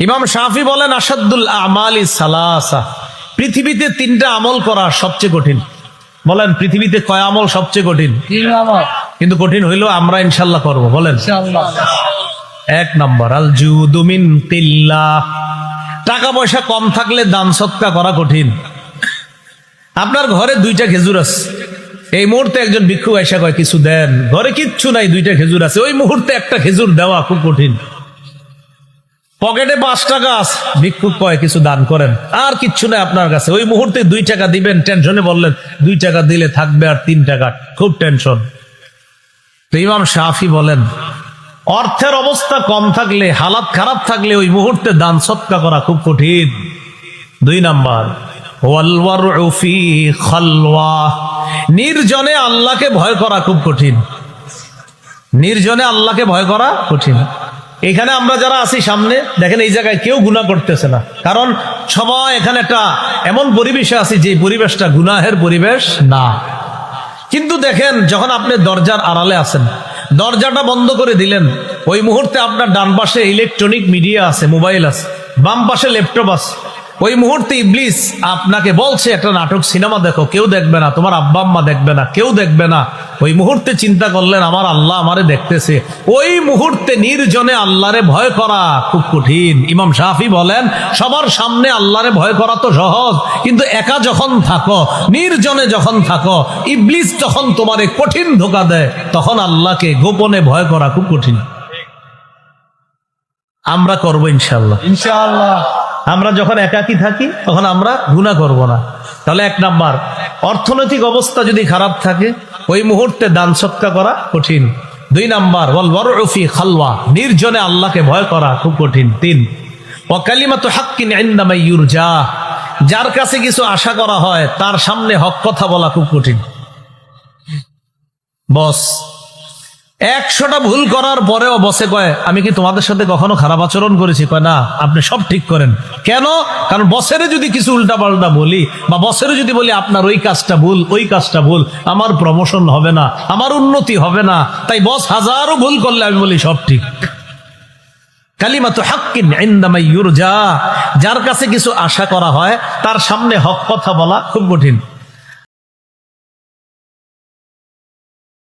ইমাম শাফি বলেন আসাদুল আমালি সালাসা, পৃথিবীতে তিনটা আমল করা সবচেয়ে কঠিন। বলেন পৃথিবীতে কয় আমল সবচেয়ে কঠিন? কিন্তু কঠিন হইলেও আমরা ইনশাল্লাহ করব। বলেন এক নম্বর আল জুদু মিন কিল্লাহ, টাকা পয়সা কম থাকলে দান সৎকা করা কঠিন। আপনার ঘরে 2টা খেজুর আছে, এই মুহূর্তে একজন ভিক্ষুক আইসা কয় কিছু দেন, ঘরে কিচ্ছু নাই, 2টা খেজুর আছে, ওই মুহূর্তে একটা খেজুর দেওয়া খুব কঠিন। পকেটে 5 টাকা আছে, ভিক্ষুক কয় কিছু দান করেন, আর কিচ্ছু নাই আপনার কাছে, ওই মুহূর্তে 2 টাকা দিবেন, টেনশনে বললেন 2 টাকা দিলে থাকবে আর 3 টাকা, খুব টেনশন। তো ইমাম শাফি বলেন অর্থের অবস্থা কম থাকলে, হালাত খারাপ থাকলে ওই মুহূর্তে দান সৎকা করা খুব কঠিন। 2 নাম্বার ওয়াল ওয়ারউ ফি খালওয়া, নির্জনে আল্লাহকে ভয় করা খুব কঠিন। নির্জনে আল্লাহকে ভয় করা কঠিন। এখানে আমরা যারা আছি সামনে দেখেন, এই জায়গায় কেউ গুনাহ করতেছে না, কারণ সবাই এখানে একটা এমন পরিবেশে আছি যে পরিবেশটা গুনাহের পরিবেশ না। কিন্তু দেখেন যখন আপনি দরজার আড়ালে আছেন, দরজাটা বন্ধ করে দিলেন, ওই মুহূর্তে আপনার ডান পাশে ইলেকট্রনিক মিডিয়া আছে, মোবাইল আছে, বাম পাশে ল্যাপটপ আছে, ওই মুহূর্তে ইবলিস আপনাকে বলছে একটা নাটক সিনেমা দেখো, কেউ দেখবে না, তোমার আব্বা আম্মা দেখবে না, কেউ দেখবে না। ওই মুহূর্তে চিন্তা করলেন আমার আল্লাহ আমারে দেখতেছে, ওই মুহূর্তে নির্জনে আল্লাহরে ভয় করা খুব কঠিন। ইমাম শাফি বলেন সবার সামনে আল্লাহরে ভয় করা তো সহজ, কিন্তু একা যখন থাকো, নির্জনে যখন থাকো, ইবলিস যখন তোমারে কঠিন ধোঁকা দেয়, তখন আল্লাহকে গোপনে ভয় করা খুব কঠিন। আমরা করবো ইনশাআল্লাহ। ইনশাআল্লাহ আমরা যখন একাকী থাকি তখন আমরা গুনাহ করব না। তাহলে 1 নাম্বার, অর্থনৈতিক অবস্থা যদি খারাপ থাকে ওই মুহূর্তে দান সৎকা করা কঠিন। 2 নাম্বার ওয়াল ওয়ারউ ফি খালওয়া, নির্জনে আল্লাহকে ভয় করা খুব কঠিন। 3 ওয়া কালিমাতু হাক্কিন ইনদা মান ইউরজা, যার কাছে কিছু আশা করা হয় তার সামনে হক কথা বলা খুব কঠিন। বস 100টা ভুল করার পরেও বসে কয় আমি কি তোমাদের সাথে কখনো খারাপ আচরণ করেছি? কয় না, আপনি সব ঠিক করেন। কেন? কারণ বসের যদি কিছু উল্টা পাল্টা বলি, বা বসের যদি বলি আপনার ওই কাজটা ভুল, ওই কাজটা ভুল, আমার প্রমোশন হবে না, আমার উন্নতি হবে না, তাই বস হাজারো ভুল করলে আমি বলি সব ঠিক। কালিমাতু হাক্কিন ইনদা মান ইউরজা, যার কাছে কিছু আশা করা হয় তার সামনে হক কথা বলা খুব কঠিন।